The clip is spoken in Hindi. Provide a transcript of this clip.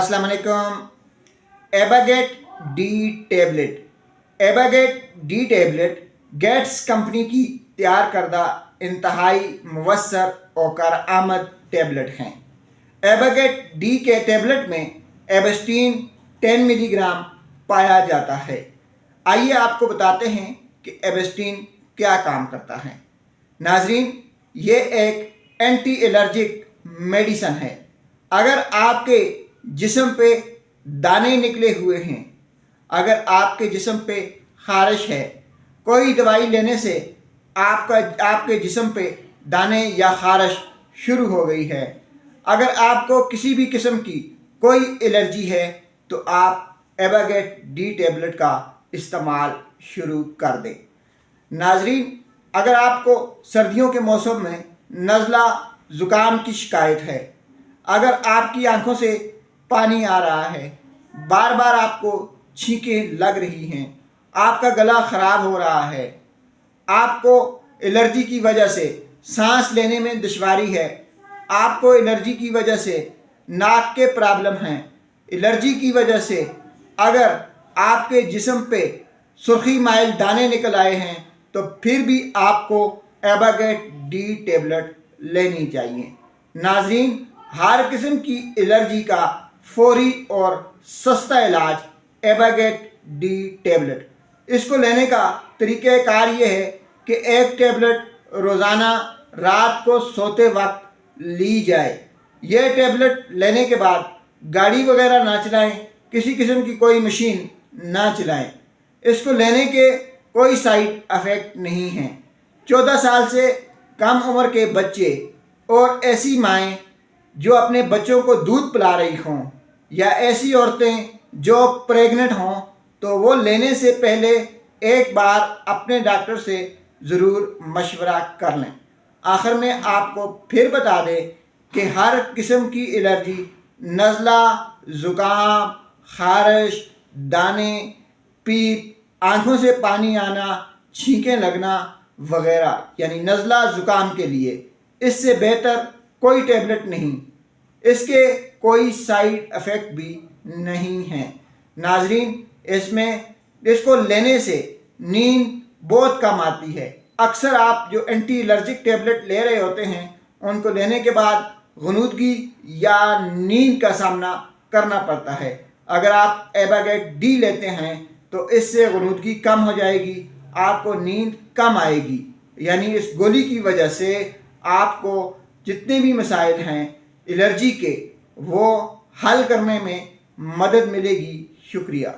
अस्सलाम वालेकुम। एबागेट डी टेबलेट। एबागेट डी टेबलेट गेट्स कंपनी की तैयार करदा इंतहाई मुवस्सर और कारआमद टेबलेट हैं। एबागेट डी के टेबलेट में एबस्टीन 10 मिलीग्राम पाया जाता है। आइए आपको बताते हैं कि एबस्टीन क्या काम करता है। नाजरीन, ये एक एंटी एलर्जिक मेडिसन है। अगर आपके जिस्म पे दाने निकले हुए हैं, अगर आपके जिस्म पे खारिश है, कोई दवाई लेने से आपके जिस्म पे दाने या खारिश शुरू हो गई है, अगर आपको किसी भी किस्म की कोई एलर्जी है, तो आप एबागेट डी टेबलेट का इस्तेमाल शुरू कर दें। नाजरीन, अगर आपको सर्दियों के मौसम में नज़ला ज़ुकाम की शिकायत है, अगर आपकी आंखों से पानी आ रहा है, बार बार आपको छींकें लग रही हैं, आपका गला ख़राब हो रहा है, आपको एलर्जी की वजह से सांस लेने में दुश्वारी है, आपको एलर्जी की वजह से नाक के प्रॉब्लम हैं, एलर्जी की वजह से अगर आपके जिस्म पे सुर्खी माइल दाने निकल आए हैं, तो फिर भी आपको एबागेट डी टेबलेट लेनी चाहिए। नाज़रीन, हर किस्म की एलर्जी का फौरी और सस्ता इलाज एबागेट डी टेबलेट। इसको लेने का तरीक़ाकार ये है कि एक टेबलेट रोज़ाना रात को सोते वक्त ली जाए। यह टेबलेट लेने के बाद गाड़ी वगैरह ना चलाएं, किसी किस्म की कोई मशीन ना चलाएं। इसको लेने के कोई साइड इफ़ेक्ट नहीं हैं। 14 साल से कम उम्र के बच्चे और ऐसी माएँ जो अपने बच्चों को दूध पिला रही हों, या ऐसी औरतें जो प्रेग्नेंट हों, तो वो लेने से पहले एक बार अपने डॉक्टर से ज़रूर मशवरा कर लें। आखिर में आपको फिर बता दें कि हर किस्म की एलर्जी, नज़ला, ज़ुकाम, खारिश, दाने, पीप, आँखों से पानी आना, छींकें लगना वगैरह, यानी नज़ला ज़ुकाम के लिए इससे बेहतर कोई टेबलेट नहीं। इसके कोई साइड इफ़ेक्ट भी नहीं हैं। नाजरीन, इसको लेने से नींद बहुत कम आती है। अक्सर आप जो एंटी एलर्जिक टेबलेट ले रहे होते हैं, उनको लेने के बाद गुनूदगी या नींद का सामना करना पड़ता है। अगर आप एबागेट डी लेते हैं तो इससे गुनूदगी कम हो जाएगी, आपको नींद कम आएगी। यानी इस गोली की वजह से आपको जितने भी मसाइल हैं एलर्जी के, वो हल करने में मदद मिलेगी। शुक्रिया।